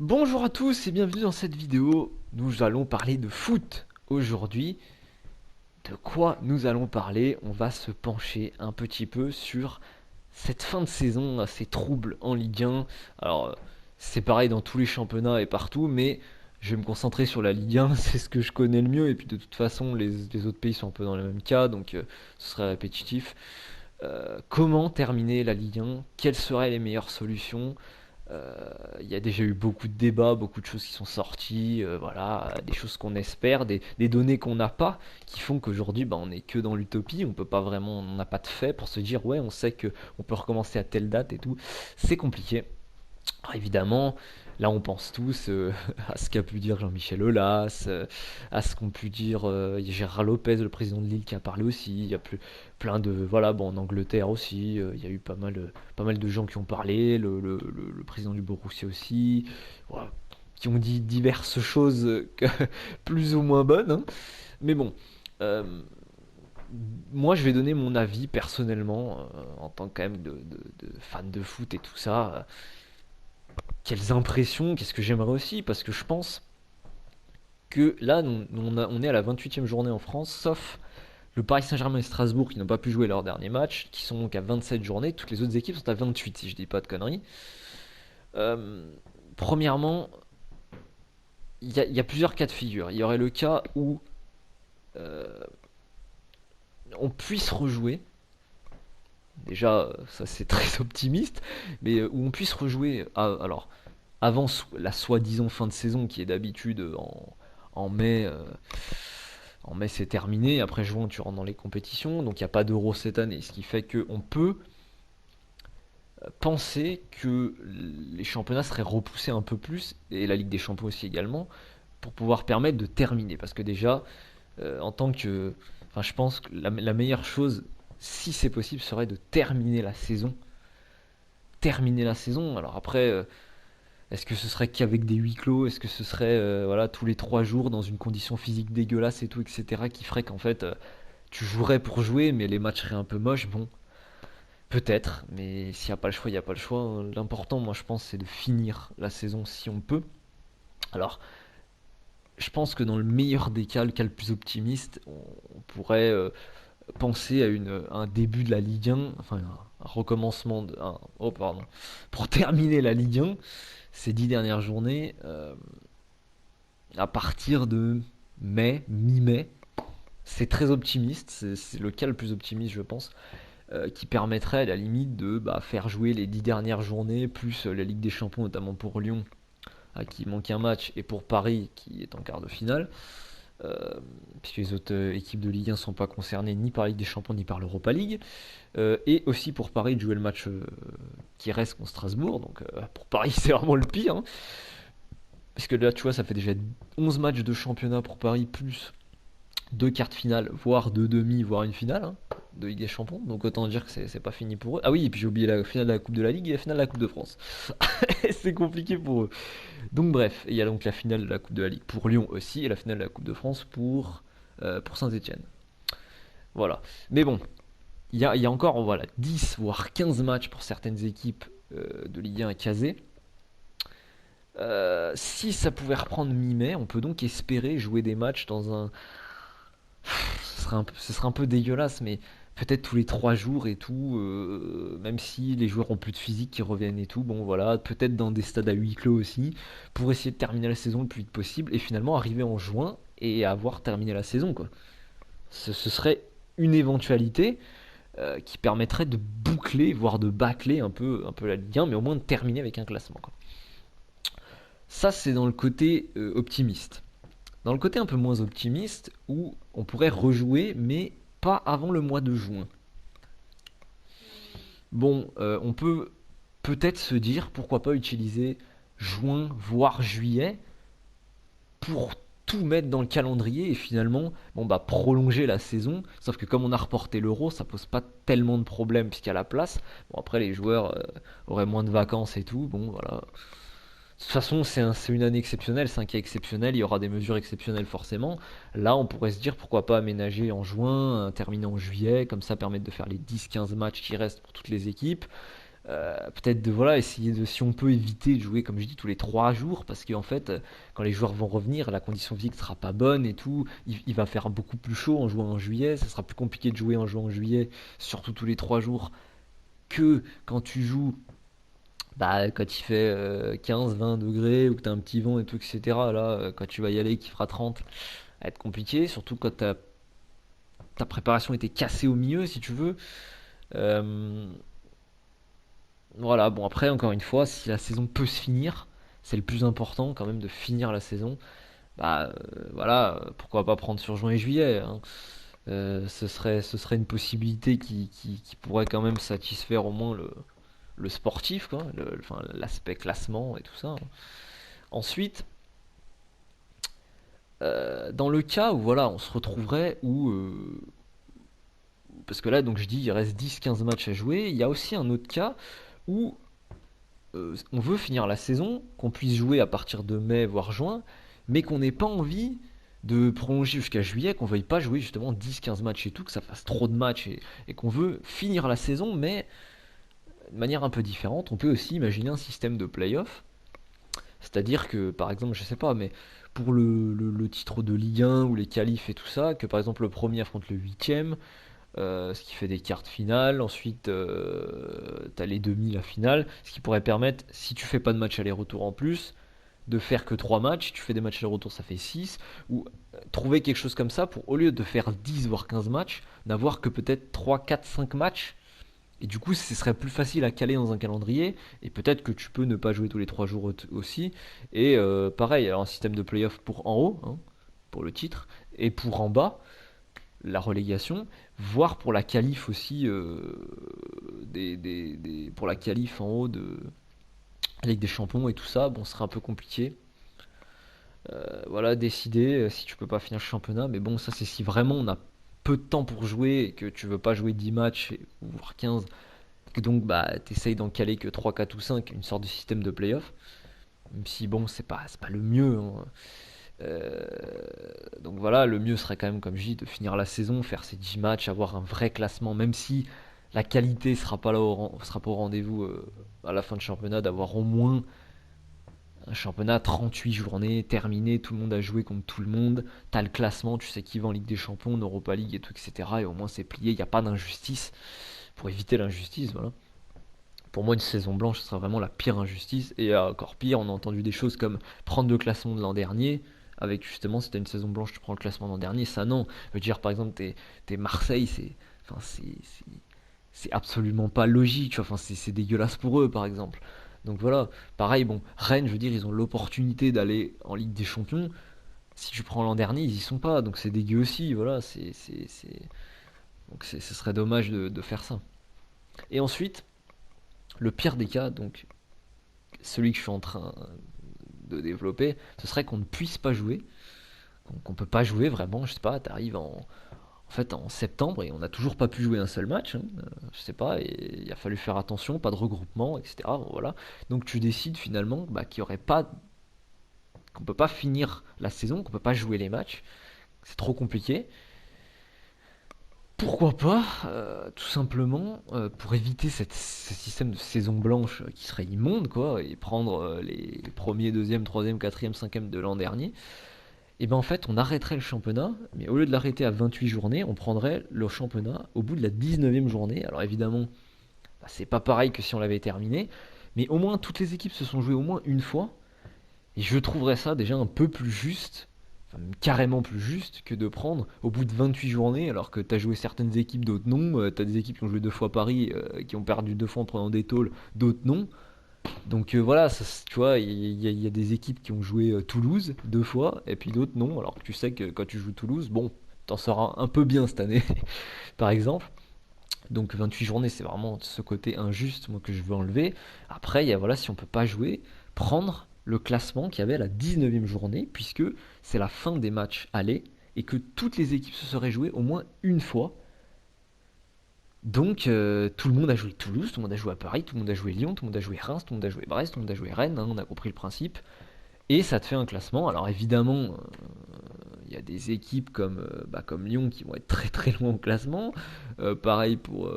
Bonjour à tous et bienvenue dans cette vidéo. Nous allons parler de foot aujourd'hui. De quoi nous allons parler? On va se pencher un petit peu sur cette fin de saison assez trouble en Ligue 1. Alors, c'est pareil dans tous les championnats et partout, mais je vais me concentrer sur la Ligue 1, c'est ce que je connais le mieux. Et puis de toute façon, les autres pays sont un peu dans le même cas, donc ce serait répétitif. Comment terminer la Ligue 1? Quelles seraient les meilleures solutions? Il y a déjà eu beaucoup de débats, beaucoup de choses qui sont sorties, voilà, des choses qu'on espère, des données qu'on n'a pas, qui font qu'aujourd'hui, on n'est que dans l'utopie. On peut pas vraiment, on n'a pas de fait pour se dire, ouais, on sait que on peut recommencer à telle date et tout. C'est compliqué. Alors évidemment, là on pense tous à ce qu'a pu dire Jean-Michel Aulas, à ce qu'ont pu dire Gérard Lopez, le président de Lille, qui a parlé aussi. Il y a plein de, voilà, bon, en Angleterre aussi, il y a eu pas mal de gens qui ont parlé, le président du Borussia aussi, voilà, qui ont dit diverses choses plus ou moins bonnes, hein. Mais bon, euh, moi je vais donner mon avis personnellement, en tant que quand même de fan de foot et tout ça. Quelles impressions, qu'est-ce que j'aimerais aussi, parce que je pense que là, on est à la 28e journée en France, sauf le Paris Saint-Germain et Strasbourg qui n'ont pas pu jouer leur dernier match, qui sont donc à 27 journées. Toutes les autres équipes sont à 28, si je dis pas de conneries. Euh, Premièrement, il y a plusieurs cas de figure. Il y aurait le cas où euh, on puisse rejouer. Déjà, ça c'est très optimiste, mais où on puisse rejouer. Alors, avant la soi-disant fin de saison qui est d'habitude en mai. En mai, c'est terminé. Après juin, tu rentres dans les compétitions. Donc, il n'y a pas d'euro cette année. Ce qui fait qu'on peut penser que les championnats seraient repoussés un peu plus, et la Ligue des Champions aussi également, pour pouvoir permettre de terminer. Parce que déjà, en tant que. Enfin, je pense que la meilleure chose, si c'est possible, serait de terminer la saison. Terminer la saison. Alors après, est-ce que ce serait qu'avec des huis clos? Est-ce que ce serait voilà, tous les 3 jours dans une condition physique dégueulasse et tout, etc. qui ferait qu'en fait tu jouerais pour jouer, mais les matchs seraient un peu moches? Bon, peut-être, mais s'il n'y a pas le choix, il n'y a pas le choix, hein. L'important, moi je pense, c'est de finir la saison si on peut. Alors, je pense que dans le meilleur des cas le plus optimiste, on pourrait penser à un début de la Ligue 1, enfin un recommencement oh pardon, pour terminer la Ligue 1, ces 10 dernières journées, à partir de mai, mi-mai. C'est très optimiste, c'est le cas le plus optimiste, je pense, qui permettrait à la limite de faire jouer les 10 dernières journées, plus la Ligue des Champions, notamment pour Lyon, à qui il manque un match, et pour Paris, qui est en quart de finale, puisque les autres équipes de Ligue 1 ne sont pas concernées ni par la Ligue des Champions ni par l'Europa League, et aussi pour Paris de jouer le match qui reste contre Strasbourg, donc pour Paris c'est vraiment le pire, hein. Parce que là, tu vois, ça fait déjà 11 matchs de championnat pour Paris, plus deux quarts de finale, voire deux demi, voire une finale, hein, de Ligue des Champions. Donc autant dire que c'est pas fini pour eux. Ah oui, et puis j'ai oublié la finale de la Coupe de la Ligue et la finale de la Coupe de France. C'est compliqué pour eux. Donc bref, il y a donc la finale de la Coupe de la Ligue pour Lyon aussi, et la finale de la Coupe de France pour Saint-Etienne. Voilà. Mais bon, il y a encore voilà, 10 voire 15 matchs pour certaines équipes de Ligue 1 à caser. Si ça pouvait reprendre mi-mai, on peut donc espérer jouer des matchs dans un. Ce serait un peu dégueulasse, mais peut-être tous les 3 jours et tout, même si les joueurs ont plus de physique qui reviennent et tout, bon voilà, peut-être dans des stades à huis clos aussi, pour essayer de terminer la saison le plus vite possible et finalement arriver en juin et avoir terminé la saison, quoi. Ce serait une éventualité qui permettrait de boucler, voire de bâcler un peu la Ligue 1, mais au moins de terminer avec un classement, quoi. Ça, c'est dans le côté optimiste. Dans le côté un peu moins optimiste, où on pourrait rejouer, mais pas avant le mois de juin. Bon, on peut peut-être se dire, pourquoi pas utiliser juin, voire juillet, pour tout mettre dans le calendrier et finalement, bon prolonger la saison. Sauf que comme on a reporté l'Euro, ça pose pas tellement de problèmes puisqu'il y a la place. Bon après les joueurs auraient moins de vacances et tout. Bon voilà, de toute façon, c'est une année exceptionnelle, c'est un cas exceptionnel, il y aura des mesures exceptionnelles forcément. Là, on pourrait se dire pourquoi pas aménager en juin, terminer en juillet, comme ça permettre de faire les 10-15 matchs qui restent pour toutes les équipes. Peut-être de voilà essayer de si on peut éviter de jouer comme je dis tous les 3 jours parce qu'en fait quand les joueurs vont revenir la condition physique sera pas bonne et tout il va faire beaucoup plus chaud en jouant en juillet, ça sera plus compliqué de jouer en jouant en juillet surtout tous les 3 jours que quand tu joues quand il fait 15-20 degrés ou que t'as un petit vent et tout etc. Là quand tu vas y aller qui fera 30 ça va être compliqué surtout quand ta préparation était cassée au milieu si tu veux. Euh, Voilà, bon après encore une fois, si la saison peut se finir, c'est le plus important quand même de finir la saison. Voilà, pourquoi pas prendre sur juin et juillet, hein. Ce serait une possibilité qui pourrait quand même satisfaire au moins le sportif, quoi, enfin, l'aspect classement et tout ça, hein. Ensuite, dans le cas où voilà, on se retrouverait parce que là donc je dis il reste 10-15 matchs à jouer, il y a aussi un autre cas où on veut finir la saison, qu'on puisse jouer à partir de mai, voire juin, mais qu'on n'ait pas envie de prolonger jusqu'à juillet, qu'on veuille pas jouer justement 10-15 matchs et tout, que ça fasse trop de matchs et qu'on veut finir la saison, mais de manière un peu différente. On peut aussi imaginer un système de play-off, c'est-à-dire que par exemple, je sais pas, mais pour le titre de Ligue 1 ou les qualifs et tout ça, que par exemple le premier affronte le huitième, ce qui fait des quarts finales. Ensuite, t'as les demi, la finale, ce qui pourrait permettre, si tu fais pas de match aller-retour en plus, de faire que 3 matchs. Si tu fais des matchs aller-retour, ça fait 6. Ou trouver quelque chose comme ça pour, au lieu de faire 10 voire 15 matchs, n'avoir que peut-être 3 4 5 matchs. Et du coup, ce serait plus facile à caler dans un calendrier. Et peut-être que tu peux ne pas jouer tous les 3 jours aussi. Et pareil, alors un système de playoff pour en haut, hein, pour le titre, et pour en bas la relégation, voire pour la qualif aussi, pour la qualif en haut de Ligue des Champions et tout ça, bon, ce serait un peu compliqué. Voilà, décider si tu peux pas finir le championnat, mais bon, ça c'est si vraiment on a peu de temps pour jouer et que tu veux pas jouer 10 matchs, voire 15, que donc t'essayes d'en caler que 3 4 ou 5 une sorte de système de playoff, même si bon, c'est pas le mieux, hein. Euh, donc voilà, le mieux serait quand même, comme je dis, de finir la saison, faire ces 10 matchs, avoir un vrai classement, même si la qualité sera pas là sera pas au rendez-vous à la fin de championnat, d'avoir au moins un championnat 38 journées terminé, tout le monde a joué contre tout le monde, t'as le classement, tu sais qui va en Ligue des Champions, en Europa League et tout, etc. Et au moins c'est plié, il n'y a pas d'injustice, pour éviter l'injustice, voilà. Pour moi, une saison blanche, ce serait vraiment la pire injustice. Et encore pire, on a entendu des choses comme prendre le classement de l'an dernier. Avec justement, si t'as une saison blanche, tu prends le classement de l'an dernier. Ça, non. Je veux dire, par exemple, t'es Marseille, enfin, c'est absolument pas logique. Tu vois. Enfin, c'est dégueulasse pour eux, par exemple. Donc voilà. Pareil, bon, Rennes, je veux dire, ils ont l'opportunité d'aller en Ligue des Champions. Si tu prends l'an dernier, ils y sont pas. Donc c'est dégueu aussi. Voilà. Donc ce serait dommage de faire ça. Et ensuite, le pire des cas, donc celui que je suis en train de développer, ce serait qu'on ne puisse pas jouer, qu'on peut pas jouer vraiment, je sais pas, t'arrives fait en septembre et on n'a toujours pas pu jouer un seul match, hein, je sais pas, et il a fallu faire attention, pas de regroupement, etc. Bon, voilà. Donc tu décides finalement qu'il y aurait pas, qu'on peut pas finir la saison, qu'on peut pas jouer les matchs, c'est trop compliqué. Pourquoi pas, tout simplement, pour éviter ce système de saison blanche qui serait immonde, quoi, et prendre les premiers, deuxième, troisième, quatrième, cinquième de l'an dernier, et ben en fait on arrêterait le championnat, mais au lieu de l'arrêter à 28 journées, on prendrait le championnat au bout de la 19e journée. Alors évidemment, c'est pas pareil que si on l'avait terminé, mais au moins toutes les équipes se sont jouées au moins une fois, et je trouverais ça déjà un peu plus juste, enfin, carrément plus juste que de prendre au bout de 28 journées, alors que t'as joué certaines équipes, d'autres non. T'as des équipes qui ont joué 2 fois Paris, qui ont perdu 2 fois en prenant des tôles, d'autres non. Donc voilà, ça, tu vois, il y a des équipes qui ont joué Toulouse 2 fois, et puis d'autres non. Alors que tu sais que quand tu joues Toulouse, bon, t'en seras un peu bien cette année, par exemple. Donc 28 journées, c'est vraiment ce côté injuste moi, que je veux enlever. Après, il y a, voilà, si on peut pas jouer, prendre le classement qu'il y avait à la 19e journée, puisque c'est la fin des matchs aller, et que toutes les équipes se seraient jouées au moins une fois. Donc tout le monde a joué Toulouse, tout le monde a joué à Paris, tout le monde a joué Lyon, tout le monde a joué Reims, tout le monde a joué Brest, tout le monde a joué Rennes, hein, on a compris le principe. Et ça te fait un classement. Alors évidemment, il y a des équipes comme Lyon qui vont être très très loin au classement. Pareil pour,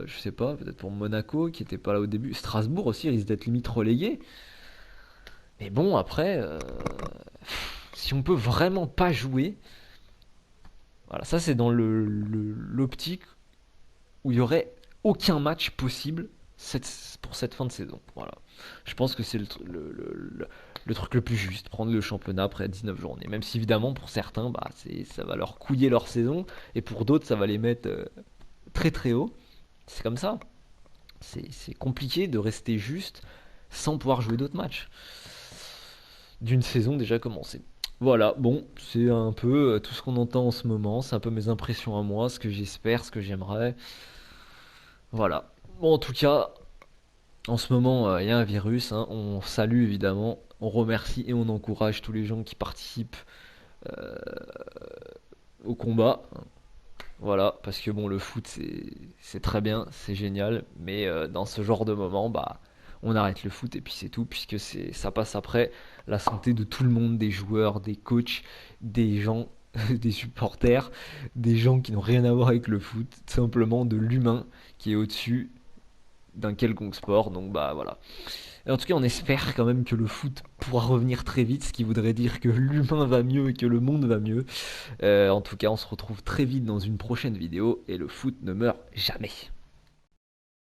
je sais pas, peut-être pour Monaco qui était pas là au début. Strasbourg aussi risque d'être limite relégué. Mais bon, après, si on peut vraiment pas jouer, voilà, ça c'est dans l'optique où il y aurait aucun match possible pour cette fin de saison. Voilà. Je pense que c'est le truc le plus juste, prendre le championnat après 19 journées. Même si évidemment pour certains, bah, ça va leur couiller leur saison, et pour d'autres, ça va les mettre très très haut. C'est comme ça. C'est compliqué de rester juste sans pouvoir jouer d'autres matchs d'une saison déjà commencée. Voilà, bon, c'est un peu tout ce qu'on entend en ce moment, c'est un peu mes impressions à moi, ce que j'espère, ce que j'aimerais. Voilà. Bon, en tout cas, en ce moment, il y a un virus, hein, on salue évidemment, on remercie et on encourage tous les gens qui participent au combat. Voilà, parce que bon, le foot c'est très bien, c'est génial, mais dans ce genre de moment, bah, on arrête le foot et puis c'est tout, puisque ça passe après la santé de tout le monde, des joueurs, des coachs, des gens, des supporters, des gens qui n'ont rien à voir avec le foot, simplement de l'humain qui est au-dessus d'un quelconque sport. Donc bah voilà. Et en tout cas, on espère quand même que le foot pourra revenir très vite, ce qui voudrait dire que l'humain va mieux et que le monde va mieux. En tout cas, on se retrouve très vite dans une prochaine vidéo et le foot ne meurt jamais.